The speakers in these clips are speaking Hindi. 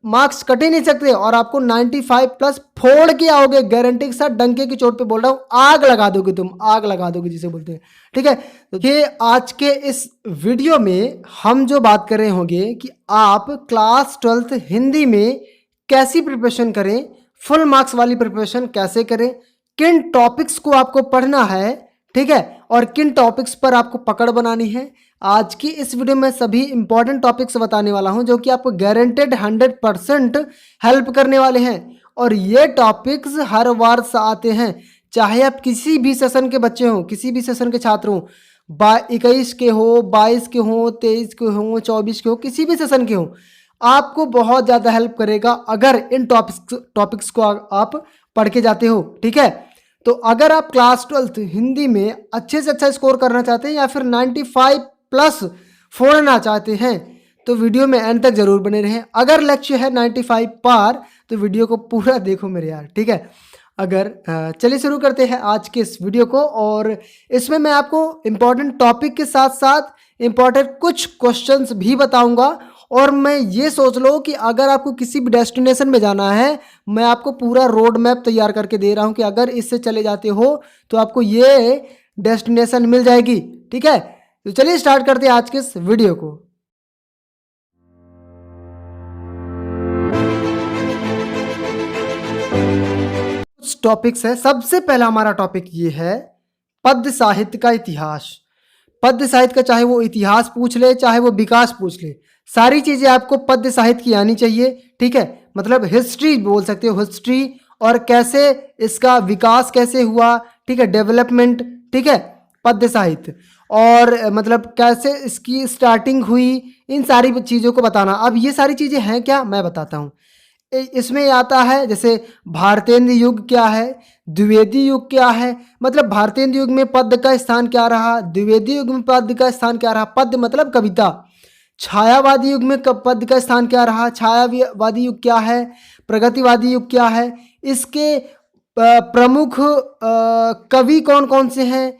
मार्क्स कट ही नहीं सकते और आपको 95 प्लस फोड़ के आओगे, गारंटी के साथ, डंके की चोट पे बोल रहा हूँ, आग लगा दोगे तुम, आग लगा दोगे जिसे बोलते हैं। ठीक है, तो ये आज के इस वीडियो में हम जो बात कर रहे होंगे कि आप क्लास 12th हिंदी में कैसी प्रिपरेशन करें, फुल मार्क्स वाली प्रिपरेशन कैसे करें, किन टॉपिक्स को आपको पढ़ना है, ठीक है, और किन टॉपिक्स पर आपको पकड़ बनानी है। आज की इस वीडियो में सभी इंपॉर्टेंट टॉपिक्स बताने वाला हूं जो कि आपको गारंटेड 100% हेल्प करने वाले हैं। और ये टॉपिक्स हर बार से आते हैं, चाहे आप किसी भी सेशन के बच्चे हों, किसी भी सेशन के छात्र हों, 21 के हो, 22 के हो, 23 के हो, 24 के हो, किसी भी सेशन के हो, आपको बहुत ज़्यादा हेल्प करेगा अगर इन टॉपिक्स को आप पढ़ के जाते हो। ठीक है, तो अगर आप क्लास 12th हिंदी में अच्छे से अच्छा स्कोर करना चाहते हैं या फिर 95 प्लस फोड़ना चाहते हैं तो वीडियो में एंड तक जरूर बने रहें। अगर लक्ष्य है 95 पार तो वीडियो को पूरा देखो मेरे यार। ठीक है, अगर चलिए शुरू करते हैं आज के इस वीडियो को। और इसमें मैं आपको इम्पॉर्टेंट टॉपिक के साथ साथ इम्पॉर्टेंट कुछ क्वेश्चंस भी बताऊंगा। और मैं ये सोच लो कि अगर आपको किसी भी डेस्टिनेशन में जाना है, मैं आपको पूरा रोड मैप तैयार करके दे रहा हूं कि अगर इससे चले जाते हो तो आपको ये डेस्टिनेशन मिल जाएगी। ठीक है, तो चलिए स्टार्ट करते हैं आज के इस वीडियो को। कुछ टॉपिक्स है। सबसे पहला हमारा टॉपिक ये है पद्य साहित्य का इतिहास। पद्य साहित्य का चाहे वो इतिहास पूछ ले, चाहे वो विकास पूछ ले, सारी चीजें आपको पद्य साहित्य की आनी चाहिए। ठीक है, मतलब हिस्ट्री बोल सकते हो, हिस्ट्री, और कैसे इसका विकास कैसे हुआ, ठीक है, डेवलपमेंट, ठीक है, पद्य साहित्य, और मतलब कैसे इसकी स्टार्टिंग हुई, इन सारी चीज़ों को बताना। अब ये सारी चीज़ें हैं क्या, मैं बताता हूँ। इसमें आता है जैसे भारतेंद्र युग क्या है, द्विवेदी युग क्या है, मतलब भारतेंद्र युग में पद्य का स्थान क्या रहा, द्विवेदी युग में पद्य का स्थान क्या रहा, पद्य मतलब कविता, छायावादी युग में पद्य का स्थान क्या रहा, छायावादी युग क्या है, प्रगतिवादी युग क्या है, इसके प्रमुख कवि कौन कौन से हैं,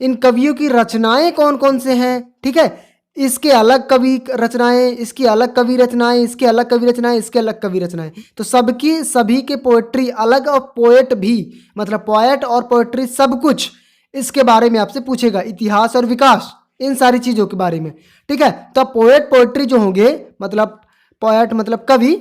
इन कवियों की रचनाएं कौन कौन से हैं, ठीक है, इसके अलग कवि रचनाएं, इसकी अलग कवि रचनाएं, इसके अलग कवि रचनाएं, इसके अलग कवि रचनाएं, तो सबकी सभी के पोएट्री अलग, और पोएट भी, मतलब पोएट और पोएट्री सब कुछ इसके बारे में आपसे पूछेगा, इतिहास और विकास, इन सारी चीज़ों के बारे में। ठीक है, तो पोएट पोएट्री जो होंगे, मतलब पोएट मतलब कवि,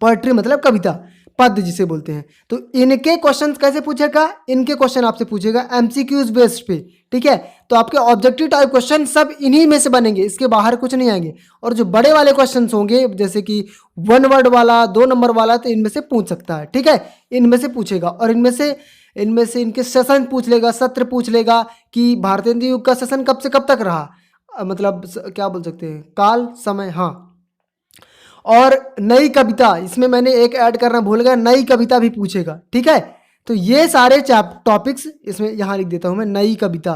पोएट्री मतलब कविता, पद्य जिसे बोलते हैं, तो इनके क्वेश्चन कैसे पूछेगा, इनके क्वेश्चन आपसे पूछेगा एमसीक्यूज बेस्ड पे। ठीक है, तो आपके ऑब्जेक्टिव टाइप क्वेश्चन सब इन्हीं में से बनेंगे, इसके बाहर कुछ नहीं आएंगे। और जो बड़े वाले क्वेश्चंस होंगे जैसे कि 1 वर्ड वाला, 2 नंबर वाला, तो इनमें से पूछ सकता है। ठीक है, इनमें से पूछेगा, और इनमें से इनके सेशन पूछ लेगा, सत्र पूछ लेगा कि भारतेंद्र युग का सेशन कब से कब तक रहा, मतलब क्या बोल सकते हैं, काल, समय। हाँ, और नई कविता, इसमें मैंने एक ऐड करना भूल गया, नई कविता भी पूछेगा। ठीक है, तो ये सारे टॉपिक्स इसमें यहाँ लिख देता हूँ मैं, नई कविता।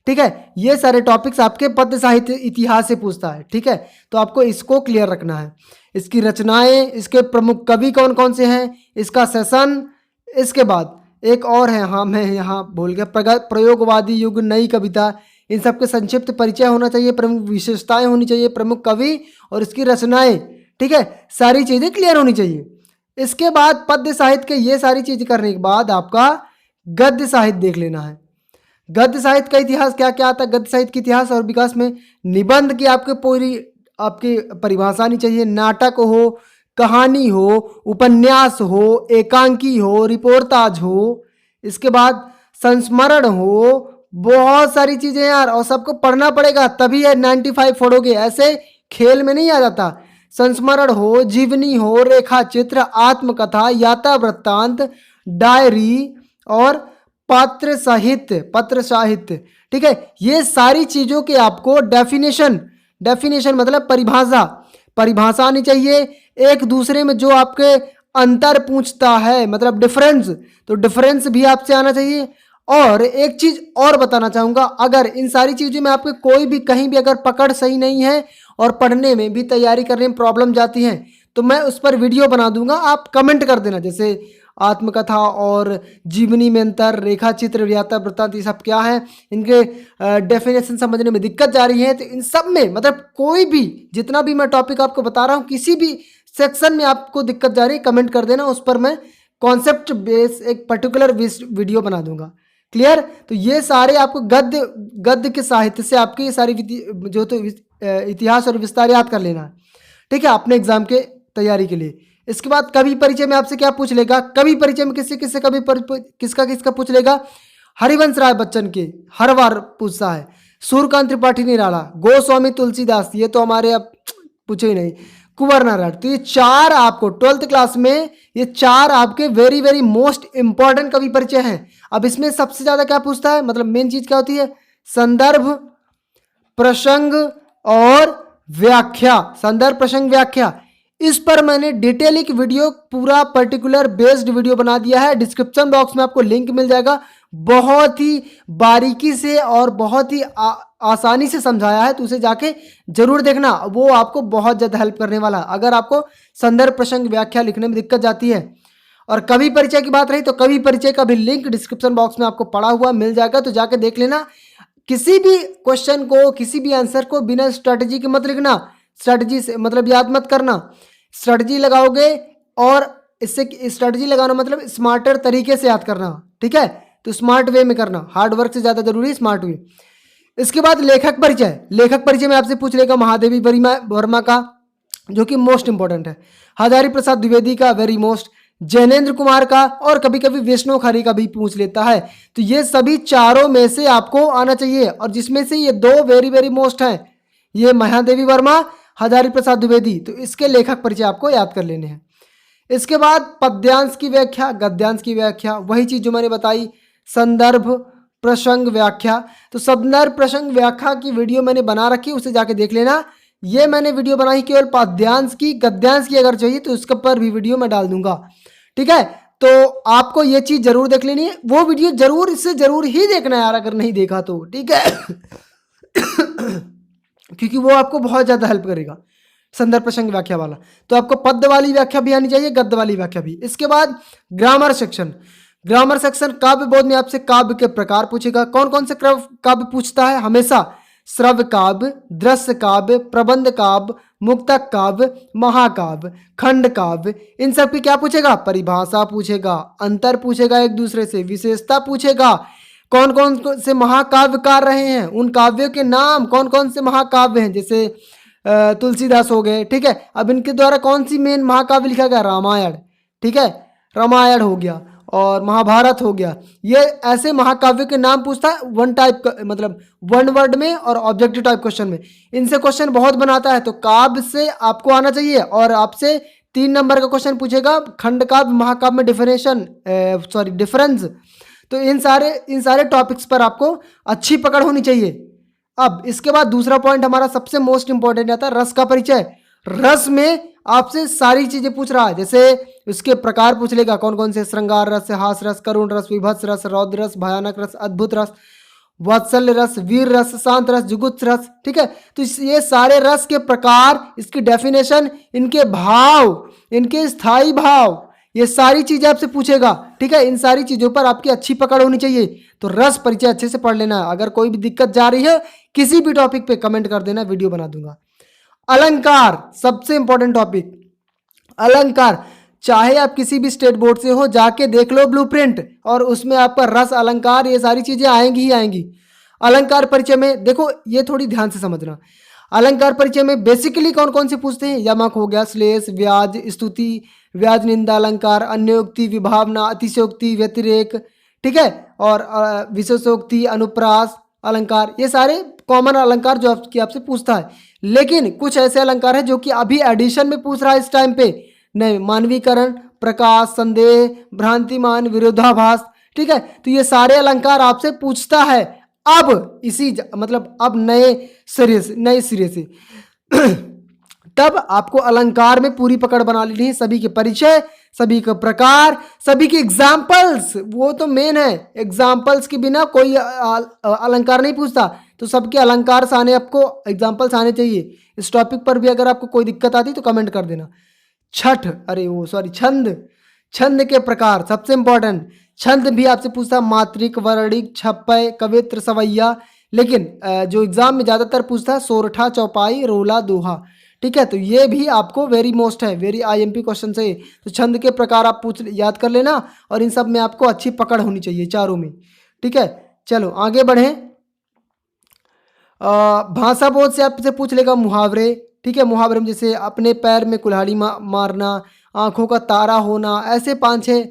ठीक है, ये सारे टॉपिक्स आपके पद्य साहित्य इतिहास से पूछता है। ठीक है, तो आपको इसको क्लियर रखना है, इसकी रचनाएं, इसके प्रमुख कवि कौन कौन से हैं, इसका सेशन। इसके बाद एक और है, हाँ मैं यहाँ भूल गया, प्रयोगवादी युग, नई कविता, इन सबके संक्षिप्त परिचय होना चाहिए, प्रमुख विशेषताएं होनी चाहिए, प्रमुख कवि और इसकी रचनाएं। ठीक है, सारी चीज़ें क्लियर होनी चाहिए। इसके बाद पद्य साहित्य के ये सारी चीज़ें करने के बाद आपका गद्य साहित्य देख लेना है। गद्य साहित्य का इतिहास क्या क्या आता है, गद्य साहित्य के इतिहास और विकास में निबंध की आपके पूरी आपकी परिभाषा आनी चाहिए, नाटक हो, कहानी हो, उपन्यास हो, एकांकी हो, रिपोर्टाज हो, इसके बाद संस्मरण हो, बहुत सारी चीज़ें यार, और सबको पढ़ना पड़ेगा तभी ये 95 फोड़ोगे, ऐसे खेल में नहीं आ जाता। संस्मरण हो, जीवनी हो, रेखा चित्र, आत्मकथा, यात्रा वृत्तांत, डायरी और पत्र साहित्य। ठीक है, ये सारी चीज़ों के आपको डेफिनेशन मतलब परिभाषा आनी चाहिए। एक दूसरे में जो आपके अंतर पूछता है, मतलब डिफरेंस, तो डिफरेंस भी आपसे आना चाहिए। और एक चीज़ और बताना चाहूँगा, अगर इन सारी चीज़ों में आपके कोई भी कहीं भी अगर पकड़ सही नहीं है और पढ़ने में भी तैयारी करने में प्रॉब्लम जाती है तो मैं उस पर वीडियो बना दूंगा, आप कमेंट कर देना, जैसे आत्मकथा और जीवनी में अंतर, रेखा चित्र, यात्रा वृत्तांत, ये सब क्या है, इनके डेफिनेशन समझने में दिक्कत जा रही है, तो इन सब में मतलब कोई भी जितना भी मैं टॉपिक आपको बता रहा हूँ, किसी भी सेक्शन में आपको दिक्कत जा रही है कमेंट कर देना, उस पर मैं कॉन्सेप्ट बेस एक पर्टिकुलर वीडियो बना दूंगा। क्लियर? तो ये सारे आपको गद्य गद्य के साहित्य से आपके ये सारी जो तो इतिहास और विस्तार याद कर लेना है, ठीक है, अपने एग्जाम के तैयारी के लिए। इसके बाद कवि परिचय में आपसे क्या पूछ लेगा, कवि परिचय में किससे किससे कवि किसका किसका पूछ लेगा, हरिवंश राय बच्चन के हर बार पूछता है, सूर्यकांत त्रिपाठी निराला, गोस्वामी तुलसीदास, ये तो हमारे अब पूछे ही नहीं, कुंवर नारायण। तो ये चार आपको 12th क्लास में ये चार आपके वेरी वेरी मोस्ट इंपॉर्टेंट कवि परिचय हैं। अब इसमें सबसे ज्यादा क्या पूछता है, मतलब मेन चीज क्या होती है, संदर्भ, प्रसंग और व्याख्या। संदर्भ, प्रसंग, व्याख्या, इस पर मैंने डिटेल एक वीडियो पूरा पर्टिकुलर बेस्ड वीडियो बना दिया है। डिस्क्रिप्शन बॉक्स में आपको लिंक मिल जाएगा। बहुत ही बारीकी से और बहुत ही आसानी से समझाया है, तो उसे जाके जरूर देखना, वो आपको बहुत ज्यादा हेल्प करने वाला है अगर आपको संदर्भ, प्रसंग, व्याख्या लिखने में दिक्कत जाती है। और कवि परिचय की बात रही तो कवि परिचय का भी लिंक डिस्क्रिप्शन बॉक्स में आपको पड़ा हुआ मिल जाएगा, तो जाके देख लेना। किसी भी क्वेश्चन को, किसी भी आंसर को बिना स्ट्रेटजी के मत लिखना, स्ट्रेटजी से मतलब याद मत करना। स्ट्रेटजी लगाओगे और इससे स्ट्रेटजी लगाना मतलब स्मार्टर तरीके से याद करना, ठीक है, तो स्मार्ट वे में करना, हार्ड वर्क से ज्यादा जरूरी है स्मार्ट वे। इसके बाद लेखक परिचय। लेखक परिचय में आपसे पूछ लेगा महादेवी वर्मा का, जो कि मोस्ट इंपॉर्टेंट है, हजारी प्रसाद द्विवेदी का वेरी मोस्ट, जैनेन्द्र कुमार का, और कभी कभी विष्णु खरे का भी पूछ लेता है। तो ये सभी चारों में से आपको आना चाहिए, और जिसमें से ये दो वेरी वेरी मोस्ट हैं, ये महादेवी वर्मा, हजारी प्रसाद द्विवेदी, तो इसके लेखक परिचय आपको याद कर लेने हैं। इसके बाद पद्यांश की व्याख्या, गद्यांश की व्याख्या, वही चीज जो मैंने बताई, संदर्भ, प्रसंग, व्याख्या। तो संदर्भ, प्रसंग, व्याख्या की वीडियो मैंने बना रखी, उसे जाके देख लेना। ये मैंने वीडियो बनाई केवल पद्यांश की, गद्यांश की अगर चाहिए तो उसके पर भी वीडियो मैं डाल दूंगा, ठीक है। तो आपको ये चीज जरूर देख लेनी है, वो वीडियो जरूर इससे जरूर ही देखना यार, अगर नहीं देखा तो, ठीक है। क्योंकि वो आपको बहुत ज्यादा हेल्प करेगा, संदर्भ, प्रसंग, व्याख्या वाला। तो आपको पद्य वाली व्याख्या भी आनी चाहिए, गद्य वाली व्याख्या भी। इसके बाद ग्रामर सेक्शन। ग्रामर सेक्शन काव्य बोध में आपसे काव्य के प्रकार पूछेगा। कौन कौन से काव्य पूछता है हमेशा, श्रव्य काव्य, दृश्य काव्य, प्रबंध काव्य, मुक्तक काव्य, महाकाव्य, खंड काव्य, इन सब की क्या पूछेगा, परिभाषा पूछेगा, अंतर पूछेगा एक दूसरे से, विशेषता पूछेगा, कौन कौन से महाकाव्यकार रहे हैं, उन काव्यों के नाम, कौन कौन से महाकाव्य हैं, जैसे तुलसीदास हो गए, ठीक है। अब इनके द्वारा कौन सी मेन महाकाव्य लिखा गया, रामायण, ठीक है, रामायण हो गया और महाभारत हो गया। ये ऐसे महाकाव्यों के नाम पूछता है वन टाइप मतलब वन वर्ड में और ऑब्जेक्टिव टाइप क्वेश्चन में। इनसे क्वेश्चन बहुत बनाता है, तो काव्य से आपको आना चाहिए। और आपसे 3 नंबर का क्वेश्चन पूछेगा खंड काव्य, महाकाव्य में डिफरेंस। तो इन सारे टॉपिक्स पर आपको अच्छी पकड़ होनी चाहिए। अब इसके बाद दूसरा पॉइंट हमारा सबसे मोस्ट इंपॉर्टेंट आता है रस का परिचय। रस में आपसे सारी चीजें पूछ रहा है, जैसे उसके प्रकार पूछ लेगा, कौन कौन से, श्रृंगार रस, हास रस, करुण रस, विभत्स रस, रौद्र रस, भयानक रस, अद्भुत रस, वात्सल्य रस, वीर रस, शांत रस, जुगुप्स रस, ठीक है। तो ये सारे रस के प्रकार, इसकी डेफिनेशन, इनके भाव, इनके स्थायी भाव, ये सारी चीजें आपसे पूछेगा, ठीक है। इन सारी चीजों पर आपकी अच्छी पकड़ होनी चाहिए। तो रस परिचय अच्छे से पढ़ लेना है। अगर कोई भी दिक्कत जा रही है किसी भी टॉपिक पे कमेंट कर देना, वीडियो बना दूंगा। अलंकार सबसे इंपॉर्टेंट टॉपिक, अलंकार। चाहे आप किसी भी स्टेट बोर्ड से हो, जाके देख लो ब्लूप्रिंट, और उसमें आपका रस, अलंकार, ये सारी चीजें आएंगी ही आएंगी। अलंकार परिचय में देखो, ये थोड़ी ध्यान से समझना। अलंकार परिचय में बेसिकली कौन कौन से पूछते हैं, यमक हो गया, श्लेष, व्याज, स्तुति, व्याज, निंदा, अलंकार, अन्योक्ति, विभावना, अतिशयोक्ति, व्यतिरेक, ठीक है, और विशेषोक्ति, अनुप्रास अलंकार, ये सारे कॉमन अलंकार जो आपसे पूछता है। लेकिन कुछ ऐसे अलंकार है जो कि अभी एडिशन में पूछ रहा है इस टाइम पे, नहीं, मानवीकरण, प्रकाश, संदेह, भ्रांतिमान, विरोधाभास, ठीक है। तो ये सारे अलंकार आपसे पूछता है अब मतलब अब नए सिरे से तब आपको अलंकार में पूरी पकड़ बना लेनी है। सभी के परिचय, सभी के प्रकार, सभी के एग्जाम्पल्स, वो तो मेन है। एग्जाम्पल्स के बिना कोई अलंकार नहीं पूछता, तो सबके अलंकार से आने, आपको एग्जाम्पल्स आने चाहिए। इस टॉपिक पर भी अगर आपको कोई दिक्कत आती तो कमेंट कर देना। छंद के प्रकार सबसे इंपॉर्टेंट। छंद भी आपसे पूछता, मात्रिक, वर्णिक, छप्पय, कवित्र, सवैया। लेकिन जो एग्जाम में ज्यादातर पूछता है सोरठा, चौपाई, रोला, दोहा, ठीक है, तो ये भी आपको वेरी मोस्ट है, वेरी आईएमपी क्वेश्चन है। तो छंद के प्रकार आप पूछ याद कर लेना, और इन सब में आपको अच्छी पकड़ होनी चाहिए चारों में। ठीक है, चलो आगे बढ़ें। भाषा बोध से आपसे पूछ लेगा मुहावरे। ठीक है, मुहावरे में जैसे अपने पैर में कुल्हाड़ी मारना, आंखों का तारा होना, ऐसे 5-6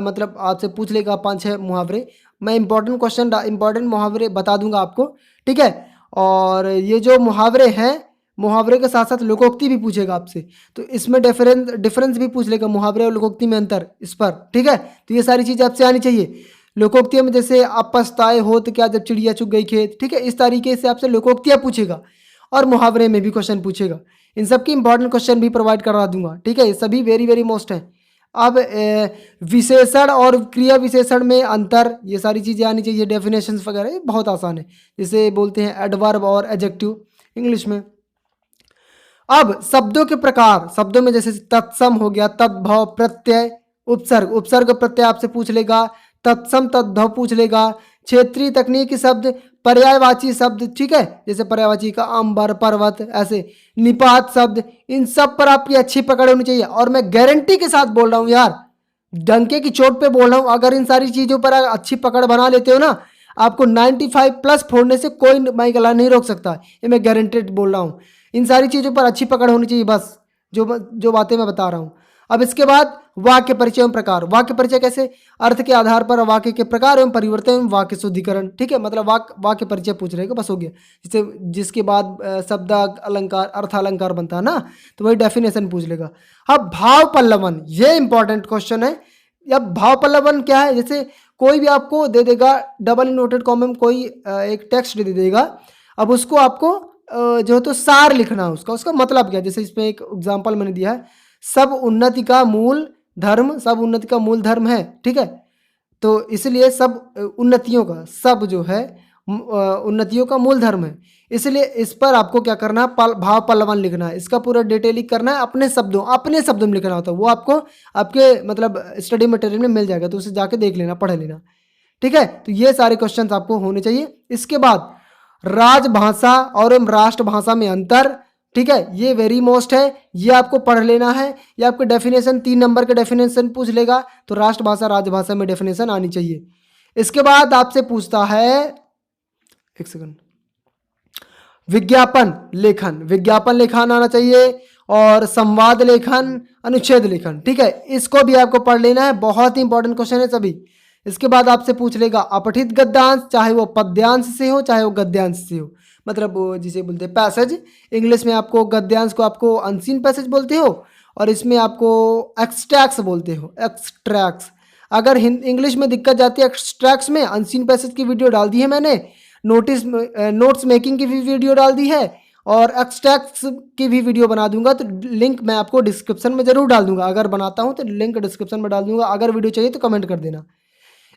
मतलब आपसे पूछ लेगा 5-6 मुहावरे। मैं इंपॉर्टेंट मुहावरे बता दूंगा आपको। ठीक है, और ये जो मुहावरे हैं, मुहावरे के साथ साथ लोकोक्ति भी पूछेगा आपसे, तो इसमें डिफरेंस भी पूछ लेगा, मुहावरे और लोकोक्ति में अंतर इस पर। ठीक है, तो ये सारी चीज़ें आपसे आनी चाहिए। लोकोक्तियों में जैसे आप पछताए हो तो क्या जब चिड़िया चुग गई खेत। ठीक है, इस तरीके से आपसे लोकोक्तियाँ पूछेगा, और मुहावरे में भी क्वेश्चन पूछेगा। इन सब की इंपॉर्टेंट क्वेश्चन भी प्रोवाइड करवा दूंगा। ठीक है, ये सभी वेरी वेरी मोस्ट हैं। अब विशेषण और क्रिया विशेषण में अंतर, ये सारी चीज़ें आनी चाहिए। डेफिनेशंस वगैरह ये बहुत आसान है, जैसे बोलते हैं एडवर्ब और एडजेक्टिव इंग्लिश में। अब शब्दों के प्रकार, शब्दों में जैसे तत्सम हो गया, तद्भव, प्रत्यय, उपसर्ग। उपसर्ग प्रत्यय आपसे पूछ लेगा, तत्सम तद्भव पूछ लेगा। क्षेत्रीय तकनीकी शब्द, पर्यायवाची शब्द। ठीक है, जैसे पर्यायवाची का अंबर, पर्वत, ऐसे निपात शब्द, इन सब पर आपकी अच्छी पकड़ होनी चाहिए। और मैं गारंटी के साथ बोल रहा हूँ यार, डंके की चोट पे बोल रहा हूँ, अगर इन सारी चीज़ों पर अच्छी पकड़ बना लेते हो ना, आपको 95+ फोड़ने से कोई माई गला नहीं रोक सकता। ये मैं गारंटेड बोल रहा हूँ। इन सारी चीज़ों पर अच्छी पकड़ होनी चाहिए, बस जो बातें मैं बता रहा हूँ। अब इसके बाद वाक्य परिचय एवं प्रकार। वाक्य परिचय कैसे? अर्थ के आधार पर वाक्य के प्रकार एवं परिवर्तन एवं वाक्य शुद्धिकरण। ठीक है, मतलब वाक्य परिचय पूछ रहेगा, बस हो गया। जिसके बाद शब्द अलंकार, अर्थ अलंकार बनता है ना, तो वही डेफिनेशन पूछ लेगा। अब भाव पल्लवन, ये इंपॉर्टेंट क्वेश्चन है। अब भाव पल्लवन क्या है? जैसे कोई भी आपको दे देगा डबल इन्वर्टेड कॉमा में कोई एक टेक्स्ट दे देगा, अब उसको आपको जो है तो सार लिखना है उसका मतलब क्या है। जैसे इसमें एक एग्जांपल मैंने दिया है, सब उन्नति का मूल धर्म, सब उन्नति का मूल धर्म है। ठीक है, तो इसलिए सब उन्नतियों का, सब जो है उन्नतियों का मूल धर्म है। इसलिए इस पर आपको क्या करना है, भाव पल्लवन लिखना है। इसका पूरा डिटेलिंग करना है, अपने शब्दों में लिखना होता है। वो आपको आपके मतलब स्टडी मटेरियल में मिल जाएगा, तो उसे जाके देख लेना, पढ़ लेना। ठीक है, तो ये सारे क्वेश्चंस आपको होने चाहिए। इसके बाद राजभाषा और राष्ट्रभाषा में अंतर। ठीक है, ये वेरी मोस्ट है, ये आपको पढ़ लेना है। ये आपके डेफिनेशन 3 नंबर के डेफिनेशन पूछ लेगा, तो राष्ट्रभाषा राजभाषा में डेफिनेशन आनी चाहिए। इसके बाद आपसे पूछता है, एक सेकंड, विज्ञापन लेखन। विज्ञापन लेखन आना चाहिए, और संवाद लेखन, अनुच्छेद लेखन। ठीक है, इसको भी आपको पढ़ लेना है, बहुत ही इंपॉर्टेंट क्वेश्चन है सभी। इसके बाद आपसे पूछ लेगा अपठित गद्यांश, चाहे वो पद्यांश से हो चाहे वो गद्यांश से हो, मतलब वो जिसे बोलते हैं पैसेज। इंग्लिश में आपको गद्यांश को आपको अनसीन पैसेज बोलते हो, और इसमें आपको एक्सट्रैक्ट्स बोलते हो, एक्सट्रैक्ट्स। अगर इंग्लिश में दिक्कत जाती है एक्सट्रैक्ट्स में, अनसीन पैसेज की वीडियो डाल दी है मैंने, नोट्स मेकिंग की भी वीडियो डाल दी है, और एक्सट्रैक्ट्स की भी वीडियो बना दूंगा। तो लिंक मैं आपको डिस्क्रिप्शन में जरूर डाल दूंगा, अगर बनाता हूं तो लिंक डिस्क्रिप्शन में डाल दूंगा। अगर वीडियो चाहिए तो कमेंट कर देना।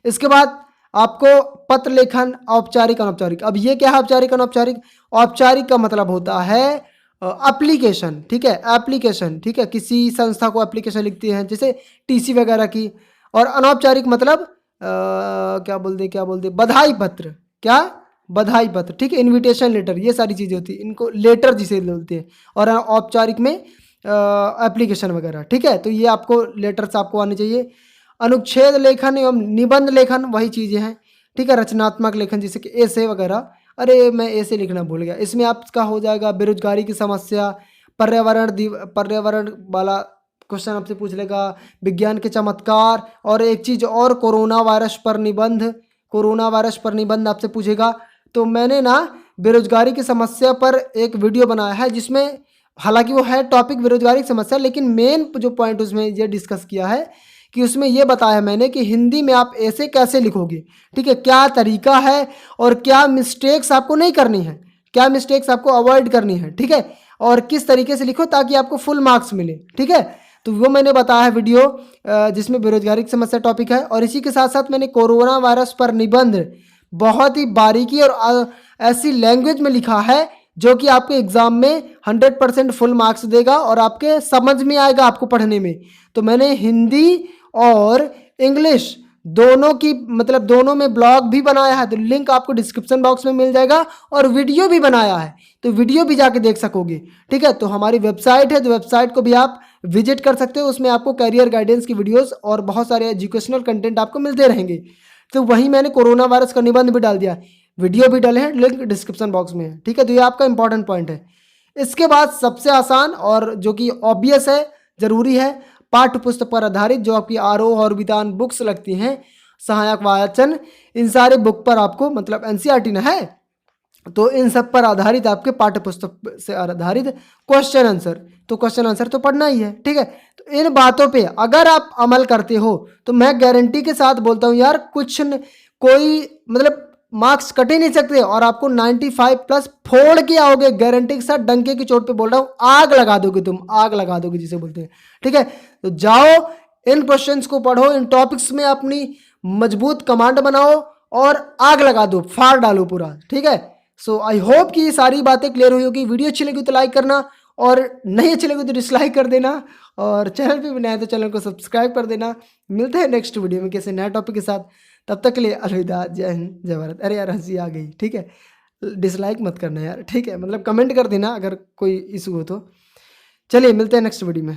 इसके बाद आपको पत्र लेखन, औपचारिक अनौपचारिक। अब ये क्या है औपचारिक अनौपचारिक? औपचारिक का मतलब होता है एप्लीकेशन। ठीक है, एप्लीकेशन। ठीक है, किसी संस्था को एप्लीकेशन लिखते हैं, जैसे टीसी वगैरह की। और अनौपचारिक मतलब क्या बोलते बधाई पत्र। क्या? बधाई पत्र। ठीक है, इनविटेशन लेटर, ये सारी चीज़ें होती है, इनको लेटर जिसे बोलते हैं। और औपचारिक में एप्लीकेशन वगैरह। ठीक है, तो ये आपको लेटर्स आपको आने चाहिए। अनुच्छेद लेखन एवं निबंध लेखन वही चीज़ें हैं। ठीक है, रचनात्मक लेखन जैसे कि ऐसे वगैरह। अरे मैं ऐसे लिखना भूल गया। इसमें आपका हो जाएगा बेरोजगारी की समस्या, पर्यावरण वाला क्वेश्चन आपसे पूछ लेगा, विज्ञान के चमत्कार, और एक चीज़ और कोरोना वायरस पर निबंध आपसे पूछेगा। तो मैंने ना बेरोजगारी की समस्या पर एक वीडियो बनाया है, जिसमें हालांकि वो है टॉपिक बेरोजगारी की समस्या, लेकिन मेन जो पॉइंट उसमें ये डिस्कस किया है कि उसमें ये बताया मैंने कि हिंदी में आप ऐसे कैसे लिखोगे। ठीक है, क्या तरीका है और क्या मिस्टेक्स आपको नहीं करनी है, क्या मिस्टेक्स आपको अवॉइड करनी है। ठीक है, और किस तरीके से लिखो ताकि आपको फुल मार्क्स मिले। ठीक है, तो वो मैंने बताया है वीडियो, जिसमें बेरोजगारी की समस्या टॉपिक है। और इसी के साथ साथ मैंने कोरोना वायरस पर निबंध बहुत ही बारीकी और ऐसी लैंग्वेज में लिखा है जो कि आपके एग्जाम में 100% फुल मार्क्स देगा और आपके समझ में आएगा आपको पढ़ने में। तो मैंने हिंदी और इंग्लिश दोनों की मतलब दोनों में ब्लॉग भी बनाया है, तो लिंक आपको डिस्क्रिप्शन बॉक्स में मिल जाएगा, और वीडियो भी बनाया है, तो वीडियो भी जाके देख सकोगे। ठीक है, तो हमारी वेबसाइट है, तो वेबसाइट को भी आप विजिट कर सकते हो। उसमें आपको करियर गाइडेंस की वीडियोस और बहुत सारे एजुकेशनल कंटेंट आपको मिलते रहेंगे। तो वहीं मैंने कोरोना वायरस का निबंध भी डाल दिया, वीडियो भी डाले हैं, लिंक डिस्क्रिप्शन बॉक्स में है। ठीक है, तो ये आपका इंपॉर्टेंट पॉइंट है। इसके बाद सबसे आसान और जो कि ऑब्वियस है, जरूरी है, पाठ्य पुस्तक पर आधारित जो आपकी आरोह और विधान बुक्स लगती हैं, सहायक वाचन, इन सारे बुक पर आपको मतलब एनसीईआरटी ना है, तो इन सब पर आधारित आपके पाठ्य पुस्तक से आधारित क्वेश्चन आंसर, तो क्वेश्चन आंसर तो पढ़ना ही है। ठीक है, तो इन बातों पे अगर आप अमल करते हो तो मैं गारंटी के साथ बोलता हूँ यार, कोई मतलब मार्क्स कट ही नहीं सकते, और आपको 95 प्लस फोड़ के आओगे, गारंटी के साथ, डंके की चोट पे बोल रहा हूँ, आग लगा दोगे तुम, आग लगा दोगे जिसे बोलते हैं। ठीक है, तो जाओ इन क्वेश्चंस को पढ़ो, इन टॉपिक्स में अपनी मजबूत कमांड बनाओ और आग लगा दो, फाड़ डालो पूरा। ठीक है, सो आई होप कि ये सारी बातें क्लियर हुई होगी। वीडियो अच्छी लगी तो लाइक करना, और नहीं अच्छी लगी तो डिसलाइक कर देना, और चैनल पे भी नया है तो चैनल को सब्सक्राइब कर देना। मिलते हैं नेक्स्ट वीडियो में किसी नया टॉपिक के साथ, तब तक के लिए अलविदा, जय हिंद, जय भारत। अरे यार हंसी आ गई, ठीक है, डिसलाइक मत करना यार, ठीक है, मतलब कमेंट कर देना अगर कोई इशू हो तो। चलिए मिलते हैं नेक्स्ट वीडियो में।